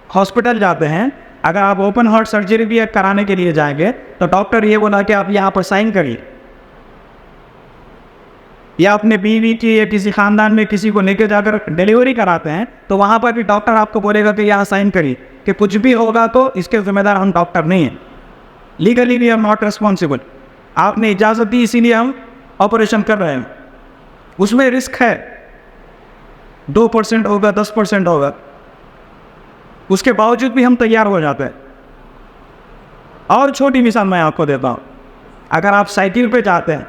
ہاسپٹل جاتے ہیں, اگر آپ اوپن ہارٹ سرجری بھی کرانے کے لیے جائیں گے تو ڈاکٹر یہ بولا کہ آپ یہاں پر سائن کریے, یا اپنے بیوی کی یا کسی خاندان میں کسی کو لے کے جا کر ڈیلیوری کراتے ہیں تو وہاں پر بھی ڈاکٹر آپ کو بولے گا کہ یہاں سائن کریے, کہ کچھ بھی ہوگا تو اس کے ذمہ دار ہم ڈاکٹر نہیں ہیں, legally we are not responsible. آپ نے اجازت دی اسی لیے ہم آپریشن کر رہے ہیں. اس میں رسک ہے, 2% ہوگا, 10% ہوگا, اس کے باوجود بھی ہم تیار ہو جاتے ہیں. اور چھوٹی مثال میں آپ کو دیتا ہوں, اگر آپ سائیکل پہ جاتے ہیں,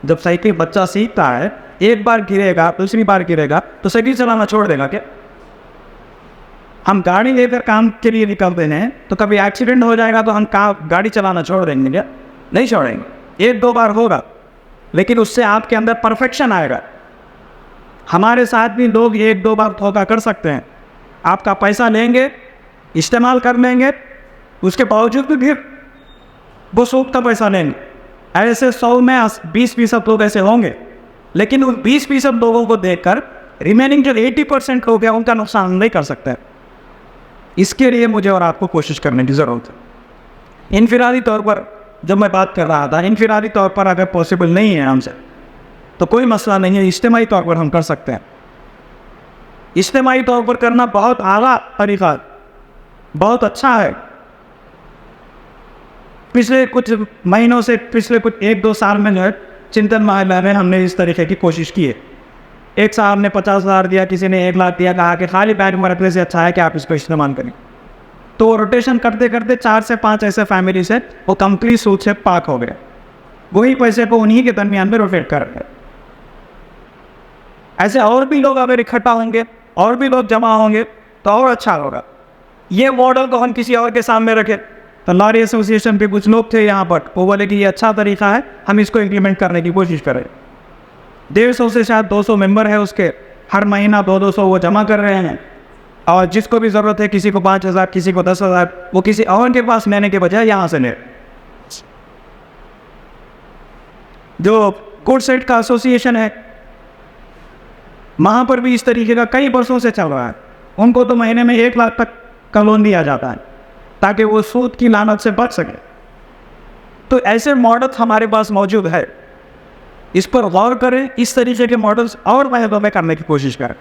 جب سائیکل بچہ سیکھتا ہے ایک بار گرے گا, دوسری بار گرے گا تو سائیکل چلانا چھوڑ دے گا کیا؟ ہم گاڑی لے کر کام کے لیے نکلتے ہیں تو کبھی ایکسیڈنٹ ہو جائے گا تو ہم گاڑی چلانا چھوڑ دیں گے کیا؟ نہیں چھوڑیں گے. 1-2 بار ہوگا لیکن اس سے آپ کے اندر پرفیکشن آئے گا. ہمارے ساتھ بھی لوگ 1-2 بار دھوکہ کر سکتے ہیں, آپ کا پیسہ لیں گے, استعمال کر لیں گے, اس کے باوجود بھی پھر وہ سود کا پیسہ لیں گے. ایسے 100 میں 20% لوگ ایسے ہوں گے, لیکن ان 20% لوگوں کو دیکھ کر ریمیننگ جو 80% ہو گیا ان کا نقصان ہم نہیں کر سکتے. اس کے لیے مجھے اور آپ کو کوشش کرنے کی ضرورت ہے. انفرادی طور پر جب میں بات کر رہا تھا, انفرادی طور پر اگر پاسبل نہیں ہے ہم سے تو کوئی مسئلہ نہیں ہے, اجتماعی طور پر ہم کر سکتے ہیں. اجتماعی طور پر کرنا بہت اعلیٰ طریقہ, بہت اچھا ہے. پچھلے کچھ مہینوں سے, پچھلے کچھ 1-2 سال میں جو ہے چنتن محلہ میں ہم نے اس طریقے کی کوشش کی ہے. ایک صاحب نے 50,000 دیا, کسی نے 1 لاکھ دیا, کہا کہ خالی بینک میں رکھنے سے اچھا ہے کہ آپ اس کو استعمال کریں. تو وہ روٹیشن کرتے کرتے 4 سے 5 ایسے فیملی سے وہ کمپلیٹ سود سے پاک ہو گئے. وہی پیسے کو انہی کے درمیان میں روٹیٹ کر رہے. ایسے اور بھی لوگ اگر اکٹھا ہوں گے, اور بھی لوگ جمع ہوں گے تو اور اچھا ہوگا. یہ ماڈل کو ہم کسی اور کے سامنے رکھیں تو لاری ایسوسیشن پہ کچھ لوگ تھے یہاں پر, وہ بولے کہ یہ اچھا طریقہ ہے, ہم اس کو امپلیمنٹ کرنے کی کوشش کریں. 150 سے شاید 200 ممبر ہے اس کے, ہر مہینہ 200 وہ جمع کر رہے ہیں, اور جس کو بھی ضرورت ہے, کسی کو 5,000, کسی کو 10,000, وہ کسی اور کے پاس لینے کے بجائے یہاں سے لے. جو کوڈ سیٹ کا ایسوسیشن ہے وہاں پر بھی اس طریقے کا کئی برسوں سے چل رہا ہے. ان کو تو مہینے میں 1 لاکھ تک کا لون دیا جاتا ہے تاکہ وہ سود کی لعنت سے بچ سکے. تو ایسے ماڈل ہمارے پاس موجود ہے, اس پر غور کریں, اس طریقے کے ماڈلز اور محلوں میں کرنے کی کوشش کریں.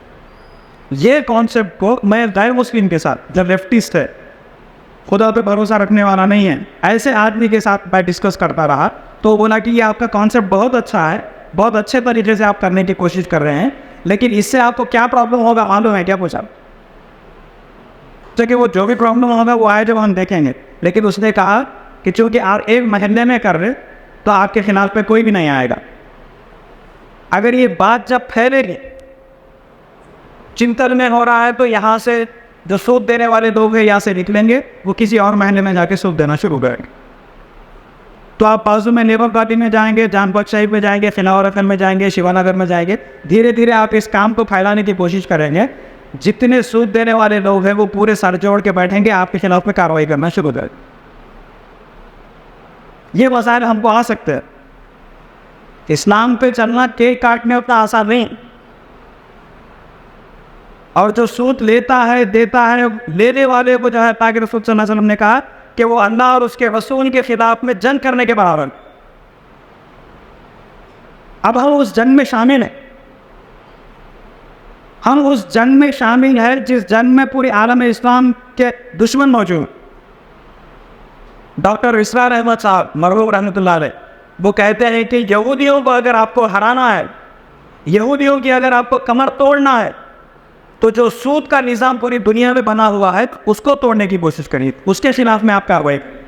یہ کانسیپٹ کو میں غیر مسلم کے ساتھ, جو لیفٹسٹ ہے, خدا پہ بھروسہ رکھنے والا نہیں ہے, ایسے آدمی کے ساتھ میں ڈسکس کرتا رہا تو بولا کہ یہ آپ کا کانسیپٹ بہت اچھا ہے, بہت اچھے طریقے سے آپ کرنے کی کوشش کر رہے ہیں, لیکن اس سے آپ کو کیا پرابلم ہوگا معلوم ہے کیا؟ پوچھا کہ وہ جو بھی پرابلم ہوگا وہ آئے جب ہم دیکھیں گے. لیکن اس نے کہا کہ چونکہ آپ ایک محلے میں کر رہے تو آپ کے خلاف پہ کوئی بھی نہیں آئے گا. اگر یہ بات جب پھیلے گی، چنتن میں ہو رہا ہے، تو یہاں سے جو سود دینے والے لوگ ہیں یہاں سے نکلیں گے، وہ کسی اور محلے میں جا کے سود دینا شروع کریں گے. تو آپ بازو میں لیبر پارٹی میں جائیں گے، جان بخش شہید میں جائیں گے، خلاور رکن میں جائیں گے، شیوا نگر میں جائیں گے. دھیرے دھیرے آپ اس کام کو پھیلانے کی کوشش کریں گے. جتنے سود دینے والے لوگ ہیں وہ پورے سر جوڑ کے بیٹھیں گے، آپ کے خلاف میں کارروائی کرنا شروع کریں. یہ مسائل ہم کو آ سکتے ہیں. اسلام پہ چلنا کیک کاٹنے اتنا آسان نہیں. اور جو سود لیتا ہے دیتا ہے، لینے والے کو جو ہے پاک رسول صلی اللہ علیہ وسلم نے کہا کہ وہ اللہ اور اس کے رسول کے خلاف میں جنگ کرنے کے برابر. اب ہم اس جنگ میں شامل ہیں. ہم اس جنگ میں شامل ہیں جس جنگ میں پورے عالم اسلام کے دشمن موجود ہیں. ڈاکٹر اسرار احمد صاحب مرحوم رحمۃ اللہ علیہ، وہ کہتے ہیں کہ یہودیوں کو اگر آپ کو ہرانا ہے، یہودیوں کی اگر آپ کو کمر توڑنا ہے، تو جو سود کا نظام پوری دنیا میں بنا ہوا ہے اس کو توڑنے کی کوشش کریے، اس کے خلاف میں آپ کارروائی کریں.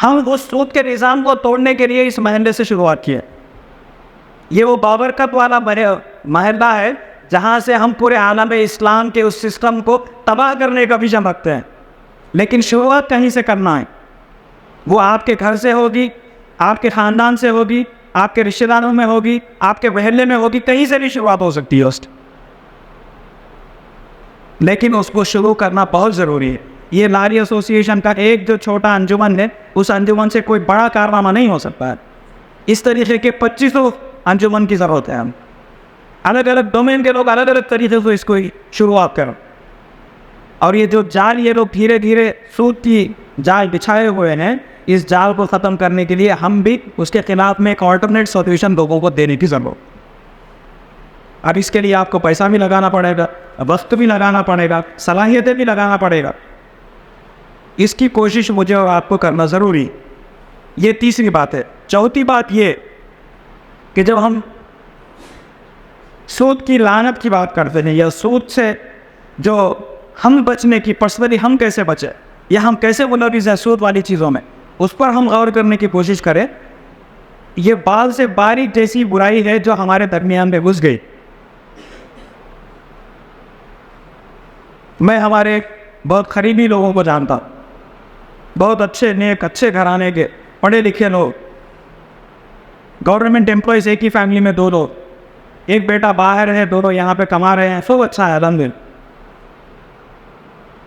ہم اس سود کے نظام کو توڑنے کے لیے اس محلے سے شروعات کی ہے. یہ وہ بابرکت والا محلہ ہے جہاں سے ہم پورے عالم اسلام کے اس سسٹم کو تباہ کرنے کا ویژن رکھتے ہیں. لیکن شروعات کہیں سے کرنا ہے. وہ آپ کے گھر سے ہوگی، آپ کے خاندان سے ہوگی، آپ کے رشتہ داروں میں ہوگی، آپ کے محلے میں ہوگی، کہیں سے بھی شروعات ہو سکتی ہے. لیکن اس کو شروع کرنا بہت ضروری ہے. یہ لاری ایسوسی ایشن کا ایک جو چھوٹا انجمن ہے، اس انجمن سے کوئی بڑا کارنامہ نہیں ہو سکتا ہے. اس طریقے کے 2500 انجمن کی ضرورت ہے. ہم الگ الگ ڈومین کے لوگ الگ الگ طریقے سے اس کو شروعات کریں. اور یہ جو جال یہ لوگ دھیرے دھیرے سود کی جال بچھائے ہوئے ہیں، اس جال کو ختم کرنے کے لیے ہم بھی اس کے خلاف میں ایک آلٹرنیٹ سولوشن لوگوں کو دینے کی ضرورت. اب اس کے لیے آپ کو پیسہ بھی لگانا پڑے گا، وقت بھی لگانا پڑے گا، صلاحیتیں بھی لگانا پڑے گا. اس کی کوشش مجھے اور آپ کو کرنا ضروری. یہ تیسری بات ہے. چوتھی بات یہ کہ جب ہم سود کی لعنت کی بات کرتے ہیں، یا سود سے جو ہم بچنے کی پرسنلی ہم کیسے بچیں، یا ہم کیسے ملوث ہیں سود والی چیزوں میں، اس پر ہم غور کرنے کی کوشش کریں. یہ بال سے باریک جیسی برائی ہے جو ہمارے درمیان میں گھس گئی. میں ہمارے بہت قریبی لوگوں کو جانتا ہوں، بہت اچھے نیک اچھے گھرانے کے پڑھے لکھے لوگ، گورنمنٹ امپلائیز، ایک ہی فیملی میں 2 لوگ، ایک بیٹا باہر ہے، دونوں یہاں پہ کما رہے ہیں، سب اچھا ہے الحمدللہ.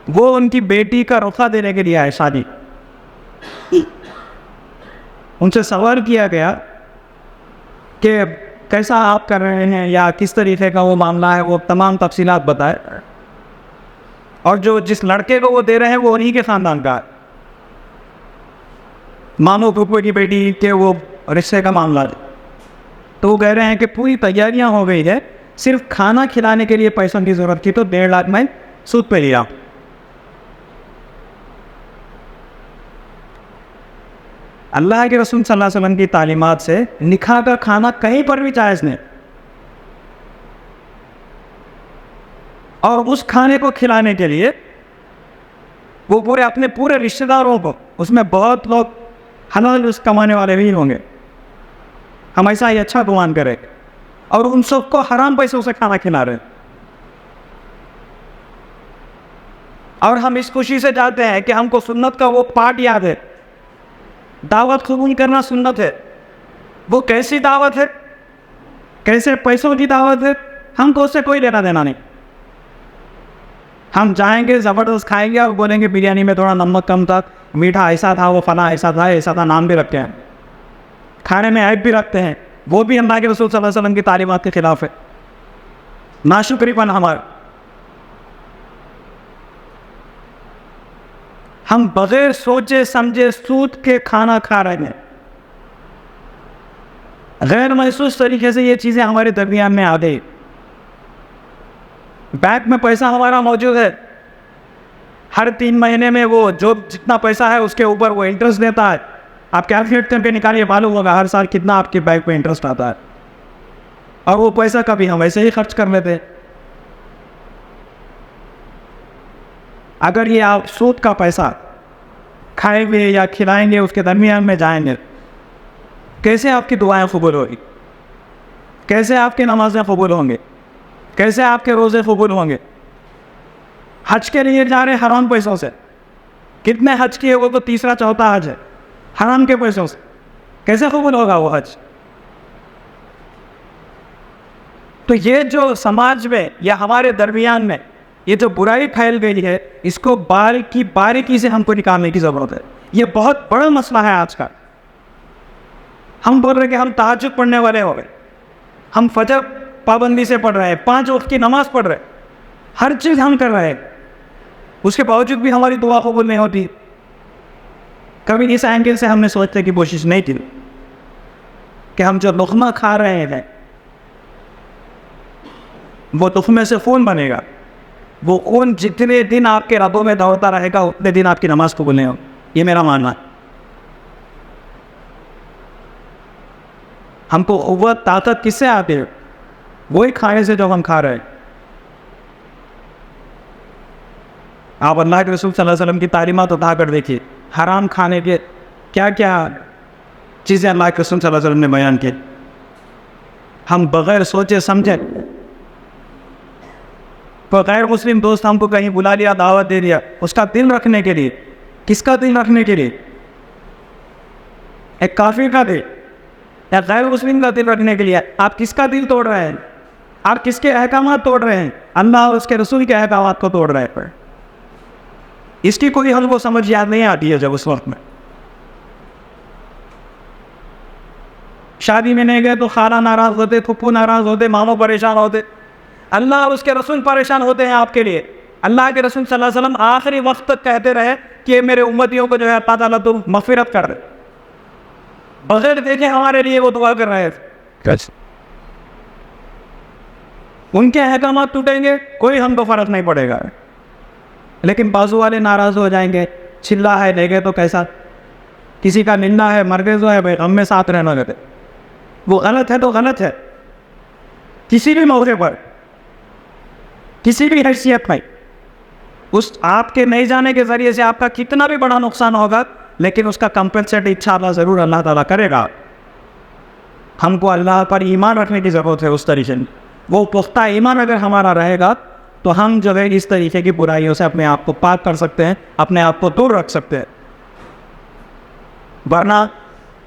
وہ ان کی بیٹی کا رخصہ دینے کے لیے آئے شادی. ان سے سوال کیا گیا کہ کیسا آپ کر رہے ہیں یا کس طریقے کا وہ معاملہ ہے، وہ تمام تفصیلات بتائے. اور جس لڑکے کو وہ دے رہے ہیں وہ انہی کے خاندان کا ہے، ماموں پھپھو کی بیٹی کے وہ رشتے کا معاملہ ہے. تو وہ کہہ رہے ہیں کہ پوری تیاریاں ہو گئی ہے، صرف کھانا کھلانے کے لیے پیسوں کی ضرورت تھی، تو 1.5 لاکھ میں سود پہ لیا. اللہ کے رسول صلی اللہ علیہ وسلم کی تعلیمات سے نکاح کا کھانا کہیں پر بھی جائز نہیں. اور اس کھانے کو کھلانے کے لیے وہ اپنے پورے رشتہ داروں کو، اس میں بہت لوگ حلال رزق کمانے والے بھی ہوں گے، ہم ایسا ہی اچھا گمان کریں، اور ان سب کو حرام پیسوں سے کھانا کھلا رہے ہیں. اور ہم اس خوشی سے جاتے ہیں کہ ہم کو سنت کا وہ پارٹ یاد ہے، دعوت قبول کرنا سنت ہے. وہ کیسی دعوت ہے، کیسے پیسوں کی دعوت ہے، ہم کو اس سے کوئی لینا دینا نہیں. ہم جائیں گے، زبردست کھائیں گے اور بولیں گے بریانی میں تھوڑا نمک کم تھا، میٹھا ایسا تھا، وہ فلاں ایسا تھا، نام بھی رکھتے ہیں، کھانے میں عیب بھی رکھتے ہیں. وہ بھی اللہ کے رسول صلی اللہ علیہ وسلم کی تعلیمات کے خلاف ہے. ناشکری پن ہمارا. ہم بغیر سوچے سمجھے سود کے کھانا کھا رہے ہیں. غیر محسوس طریقے سے یہ چیزیں ہمارے درمیان میں آ گئی. بینک میں پیسہ ہمارا موجود ہے، ہر 3 مہینے میں وہ جتنا پیسہ ہے اس کے اوپر وہ انٹرسٹ دیتا ہے. آپ کیلکولیٹر پہ نکالیے، معلوم ہوگا ہر سال کتنا آپ کے بینک میں انٹرسٹ آتا ہے. اور وہ پیسہ کبھی ہم ایسے ہی خرچ کر لیتے. اگر یہ آپ سود کا پیسہ کھائیں گے یا کھلائیں گے، اس کے درمیان میں جائیں گے، کیسے آپ کی دعائیں قبول ہوگی؟ کیسے آپ کی نمازیں قبول ہوں گے؟ کیسے آپ کے روزے قبول ہوں گے؟ حج کے لیے جا رہے حرام پیسوں سے، کتنے حج کیے وہ تو تیسرا چوتھا حج ہے، حرام کے پیسوں سے، کیسے قبول ہوگا وہ حج؟ تو یہ جو سماج میں یا ہمارے درمیان میں یہ جو برائی پھیل گئی ہے، اس کو باریکی سے ہم کو نکالنے کی ضرورت ہے۔ یہ بہت بڑا مسئلہ ہے آج کا۔ ہم بول رہے ہیں کہ ہم تہجد پڑھنے والے ہو گئے، ہم فجر پابندی سے پڑھ رہے ہیں، 5 وقت کی نماز پڑھ رہے ہیں، ہر چیز ہم کر رہے ہیں، اس کے باوجود بھی ہماری دعا قبول نہیں ہوتی۔ کبھی اس اینگل سے ہم نے سوچنے کی کوشش نہیں کی کہ ہم جو لقمہ کھا رہے ہیں وہ لقمے سے خون بنے گا، وہ خون جتنے دن آپ کے رگوں میں دوڑتا رہے گا اتنے دن آپ کی نماز قبول نہیں ہوگی۔ یہ میرا ماننا ہے۔ ہم کو قوت طاقت کس سے آتی ہے؟ وہی کھانے سے جو ہم کھا رہے ہیں۔ آپ اللہ کے رسول صلی اللہ علیہ وسلم کی تعلیمات اٹھا کر دیکھیے، حرام کھانے کے کیا کیا چیزیں اللہ کے رسول صلی اللہ علیہ وسلم نے بیان کی۔ ہم بغیر سوچے سمجھے، کوئی غیر مسلم دوست ہم کو کہیں بلا لیا، دعوت دے دیا، اس کا دل رکھنے کے لیے، کس کا دل رکھنے کے لیے؟ ایک کافر کا دل یا غیر مسلم کا دل رکھنے کے لیے آپ کس کا دل توڑ رہے ہیں؟ آپ کس کے احکامات توڑ رہے ہیں؟ اللہ اور اس کے رسول کے احکامات کو توڑ رہے ہیں۔ اس کی کوئی ہم کو سمجھ یاد نہیں آتی ہے۔ جب اس وقت میں شادی میں نہیں گئے تو خالہ ناراض ہوتے، پھپھو ناراض ہوتے، ماموں پریشان ہوتے، اللہ اور اس کے رسول پریشان ہوتے ہیں آپ کے لیے۔ اللہ کے رسول صلی اللہ علیہ وسلم آخری وقت تک کہتے رہے کہ میرے امتیوں کو جو ہے اللہ تعالیٰ تم مغفرت کر دے، بغیر دیکھے ہمارے لیے وہ دعا کر رہے تھے۔ ان کے احکامات ٹوٹیں گے کوئی ہم کو فرق نہیں پڑے گا، لیکن بازو والے ناراض ہو جائیں گے، چلا ہے لے گئے تو کیسا، کسی کا نندا ہے مرگز ہے بھائی غم میں ساتھ رہنا کہتے، وہ غلط ہے تو غلط ہے، کسی بھی موقع پر، کسی بھی حیثیت میں۔ اس آپ کے نہیں جانے کے ذریعے سے آپ کا کتنا بھی بڑا نقصان ہوگا، لیکن اس کا کمپنسیٹ انشاءاللہ ضرور اللہ تعالیٰ کرے گا۔ ہم کو اللہ پر ایمان رکھنے کی ضرورت ہے اس طریقے سے۔ وہ پختہ ایمان اگر ہمارا رہے گا تو ہم جو ہے اس طریقے کی برائیوں سے اپنے آپ کو پاک کر سکتے ہیں، اپنے آپ کو دور رکھ سکتے ہیں۔ ورنہ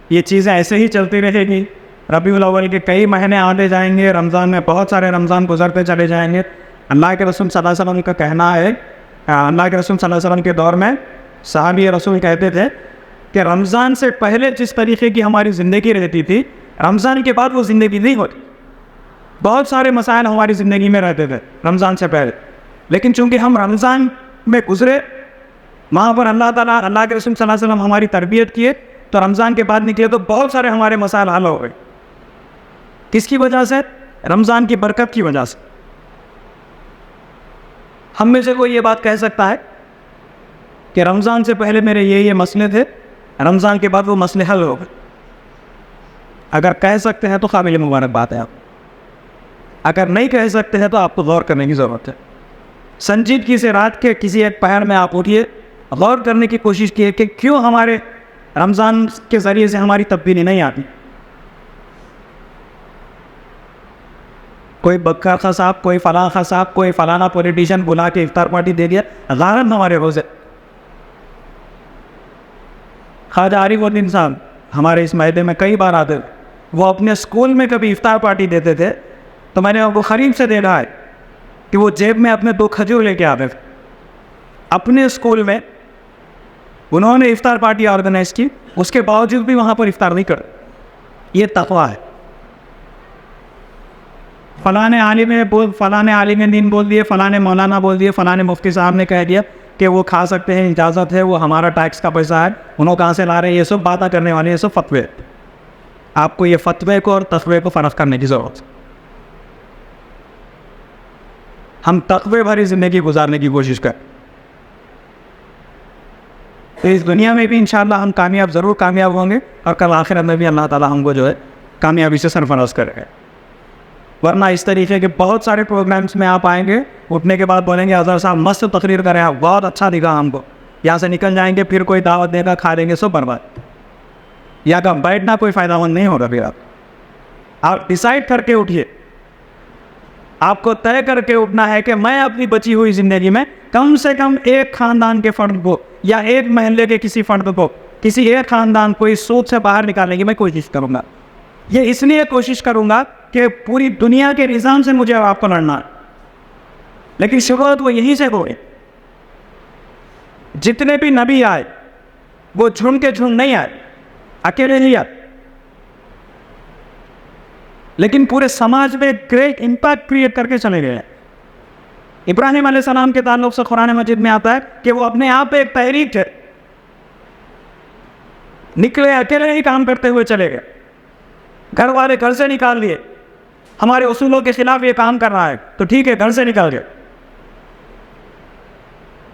یہ چیزیں ایسے ہی چلتی رہے گی۔ ربیع الاول کے کئی مہینے آتے جائیں گے، رمضان میں بہت سارے رمضان گزرتے چلے جائیں گے۔ اللہ کے رسول صلی اللہ علیہ وسلم کا کہنا ہے، اللہ کے رسول صلی اللہ علیہ وسلم کے دور میں صحابی رسول کہتے تھے کہ رمضان سے پہلے جس طریقے کی ہماری زندگی رہتی تھی، رمضان کے بعد وہ زندگی نہیں ہوتی۔ بہت سارے مسائل ہماری زندگی میں رہتے تھے رمضان سے پہلے، لیکن چونکہ ہم رمضان میں گزرے، وہاں پر اللہ تعالیٰ اللہ کے رسول صلی اللہ علیہ وسلم ہماری تربیت کیے، تو رمضان کے بعد نکلے تو بہت سارے ہمارے مسائل حل ہو گئے۔ کس کی وجہ سے؟ رمضان کی برکت کی وجہ سے۔ ہم میں سے کوئی یہ بات کہہ سکتا ہے کہ رمضان سے پہلے میرے یہ مسئلے تھے، رمضان کے بعد وہ مسئلے حل ہو گئے؟ اگر کہہ سکتے ہیں تو قابل مبارک بات ہے۔ آپ اگر نہیں کہہ سکتے ہیں تو آپ کو غور کرنے کی ضرورت ہے۔ سنجیدگی سے رات کے کسی ایک پہر میں آپ اٹھیے، غور کرنے کی کوشش کیے کہ کیوں ہمارے رمضان کے ذریعے سے ہماری تبدیلی نہیں آتی۔ کوئی بکر خا صاحب، کوئی فلاں خا صاحب، کوئی فلانا پولیٹیشین بلا کے افطار پارٹی دے دیا، غارت ہمارے روزے۔ خواجہ عارف الدین صاحب ہمارے اس معاہدے میں کئی بار آتے، وہ اپنے اسکول میں کبھی افطار پارٹی دیتے تھے تو میں نے وہ قریب سے دیکھا ہے کہ وہ جیب میں اپنے 2 کھجور لے کے آتے تھے۔ اپنے اسکول میں انہوں نے افطار پارٹی آرگنائز کی، اس کے باوجود بھی وہاں پر افطار نہیں کرتے۔ یہ تقویٰ ہے۔ فلاں عالم دین بول دیے، فلاں مولانا بول دیے، فلاں مفتی صاحب نے کہہ دیا کہ وہ کھا سکتے ہیں، اجازت ہے، وہ ہمارا ٹیکس کا پیسہ ہے، انہوں کہاں سے لا رہے ہیں؟ یہ سب باتیں کرنے والے، یہ سب فتوے۔ آپ کو یہ فتوے کو اور تقوی کو فرق کرنے کی ضرورت ہے۔ ہم تقوی بھری زندگی گزارنے کی کوشش کریں تو اس دنیا میں بھی انشاءاللہ ہم ضرور کامیاب ہوں گے، اور کل آخرت میں بھی اللہ تعالیٰ ہم کو جو ہے کامیابی سے سرفراز کرے گا۔ ورنہ اس طریقے کے بہت سارے پروگرامز میں آپ آئیں گے، اٹھنے کے بعد بولیں گے اظہر صاحب مست تقریر کریں، آپ بہت اچھا دکھا ہم کو، یہاں سے نکل جائیں گے، پھر کوئی دعوت دے گا، کھا لیں گے، سب برباد۔ یا کہ بیٹھنا کوئی فائدہ مند نہیں ہوگا. پھر آپ ڈیسائیڈ کر کے اٹھیے. آپ کو طے کر کے اٹھنا ہے کہ میں اپنی بچی ہوئی زندگی میں کم سے کم ایک خاندان کے فرد کو یا ایک محلے کے کسی فرد کو, کسی ایک خاندان کو اس سود سے باہر نکالنے کی میں کوشش کروں گا. یہ اس لیے کوشش کروں گا کہ پوری دنیا کے نظام سے مجھے اور آپ کو لڑنا ہے. لیکن شروعات وہ یہیں سے ہوئے. جتنے بھی نبی آئے وہ جھنڈ کے جھنڈ نہیں آئے, اکیلے نہیں آئے, لیکن پورے سماج میں گریٹ امپیکٹ کریٹ کر کے چلے گئے. ابراہیم علیہ السلام کے تعلق سے قرآن مجید میں آتا ہے کہ وہ اپنے آپ ایک تحریک تھے, نکلے اکیلے ہی کام کرتے ہوئے چلے گئے. گھر والے گھر سے نکال دیے, ہمارے اصولوں کے خلاف یہ کام کر رہا ہے تو ٹھیک ہے گھر سے نکال گئے.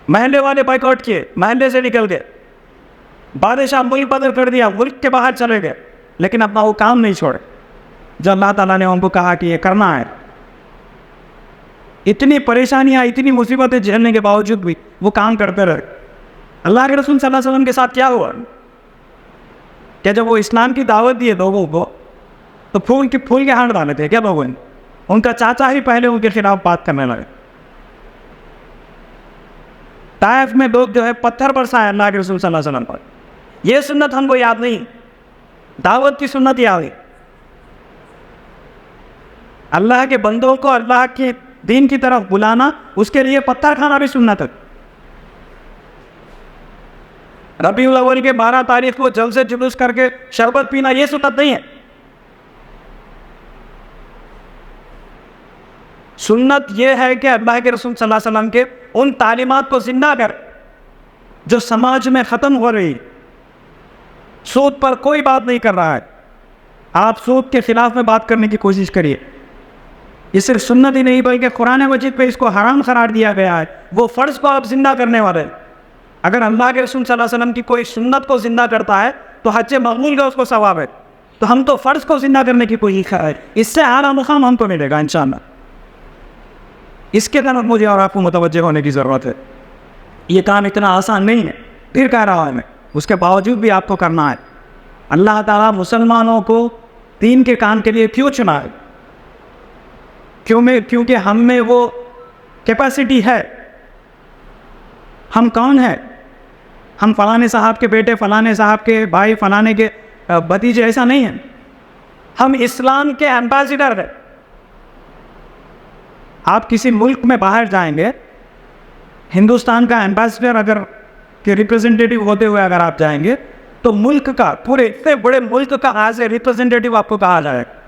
محلے والے بائیکاٹ کیے, محلے سے نکل گئے. بادشاہ ملک بدل کر دیا, ملک کے باہر چلے گئے, لیکن اپنا وہ کام نہیں چھوڑے جو اللہ تعالیٰ نے ان کو کہا کہ یہ کرنا ہے. اتنی پریشانیاں, اتنی مصیبتیں جھیلنے کے باوجود بھی وہ کام کرتے رہے. اللہ کے رسول صلی اللہ علیہ وسلم کے ساتھ کیا ہوا کہ جب وہ اسلام کی دعوت دیے لوگوں کو تو پھول کے ہانڈ ڈالے تھے کیا لوگوں نے. ان کا چاچا ہی پہلے ان کے خلاف بات کرنے لگے. طائف میں لوگ جو ہے پتھر برسائے اللہ کے رسول صلی اللہ علیہ وسلم پر. یہ سنت ہم کو یاد نہیں, دعوت کی سنت یاد ہے. اللہ کے بندوں کو اللہ کے دین کی طرف بلانا, اس کے لیے پتھر کھانا بھی سنت ہے. ربیع الاول کے 12 تاریخ کو جلد سے جلوس کر کے شربت پینا یہ سنت نہیں ہے. سنت یہ ہے کہ اللہ کے رسول صلی اللہ علیہ وسلم کے ان تعلیمات کو زندہ کر جو سماج میں ختم ہو رہی. سود پر کوئی بات نہیں کر رہا ہے, آپ سود کے خلاف میں بات کرنے کی کوشش کریے. یہ صرف سنت ہی نہیں بلکہ قرآن مجید پہ اس کو حرام قرار دیا گیا ہے. وہ فرض کو آپ زندہ کرنے والے ہیں. اگر اللہ کے رسول صلی اللہ علیہ وسلم کی کوئی سنت کو زندہ کرتا ہے تو حج مقبول کا اس کو ثواب ہے, تو ہم تو فرض کو زندہ کرنے کی کوشش کر رہے ہیں. اس سے اعلیٰ مقام ہم کو ملے گا انشاءاللہ. اس کے طرف مجھے اور آپ کو متوجہ ہونے کی ضرورت ہے. یہ کام اتنا آسان نہیں ہے, پھر کہہ رہا ہوں میں, اس کے باوجود بھی آپ کو کرنا ہے. اللہ تعالیٰ مسلمانوں کو دین کے کام کے لیے کیوں چنا ہے؟ کیونکہ ہم میں وہ کیپیسٹی ہے. ہم کون ہیں؟ ہم فلانے صاحب کے بیٹے, فلانے صاحب کے بھائی, فلانے کے بھتیجے, ایسا نہیں ہیں. ہم اسلام کے ایمبیسڈر ہیں. آپ کسی ملک میں باہر جائیں گے, ہندوستان کا ایمبیسڈر اگر کہ ریپرزنٹیٹیو ہوتے ہوئے اگر آپ جائیں گے تو ملک کا, پورے اتنے بڑے ملک کا ایز اے ریپرزنٹیٹیو آپ کو کہا جائے گا.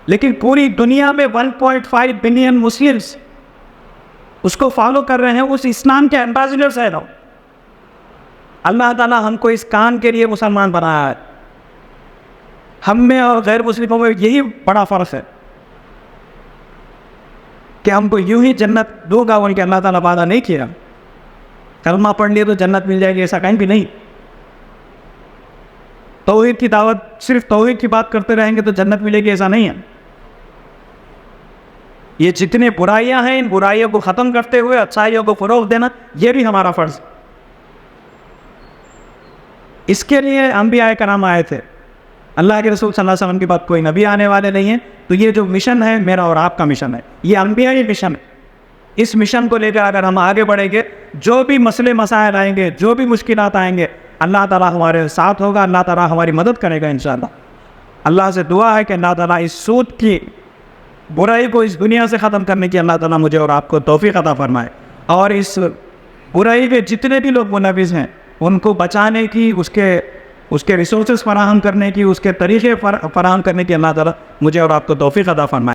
لیکن پوری دنیا میں 1.5 بلین مسلمس اس کو فالو کر رہے ہیں, اس اسلام کے ایمبیسڈرز ہیں. اللہ تعالیٰ ہم کو اس کام کے لیے مسلمان بنایا ہے. ہم میں اور غیر مسلموں میں یہی بڑا فرق ہے کہ ہم کو یوں ہی جنت دو گا بول کے اللہ تعالیٰ وعدہ نہیں کیا. کلمہ پڑھ لیے تو جنت مل جائے گی, ایسا کہیں بھی نہیں. توحید کی دعوت, صرف توحید کی بات کرتے رہیں گے تو جنت ملے گی, ایسا نہیں ہے. یہ جتنے برائیاں ہیں ان برائیوں کو ختم کرتے ہوئے اچھائیوں کو فروغ دینا یہ بھی ہمارا فرض. اس کے لیے انبیاء کرام آئے تھے. اللہ کے رسول صلی اللہ علیہ وسلم کے بعد کوئی نبی آنے والے نہیں ہیں. تو یہ جو مشن ہے میرا اور آپ کا مشن ہے, یہ انبیائی مشن ہے. اس مشن کو لے کر اگر ہم آگے بڑھیں گے, جو بھی مسئلے مسائل آئیں گے, جو بھی مشکلات آئیں گے, اللہ تعالیٰ ہمارے ساتھ ہوگا, اللہ تعالیٰ ہماری مدد کرے گا انشاءاللہ. اللہ سے دعا ہے کہ اللہ تعالیٰ اس سود کی برائی کو اس دنیا سے ختم کرنے کی اللہ تعالیٰ مجھے اور آپ کو توفیق عطا فرمائے, اور اس برائی کے جتنے بھی لوگ ملوث ہیں ان کو بچانے کی, اس کے ریسورسز فراہم کرنے کی, اس کے طریقے فراہم کرنے کی اللہ تعالیٰ مجھے اور آپ کو توفیق عطا فرمائے.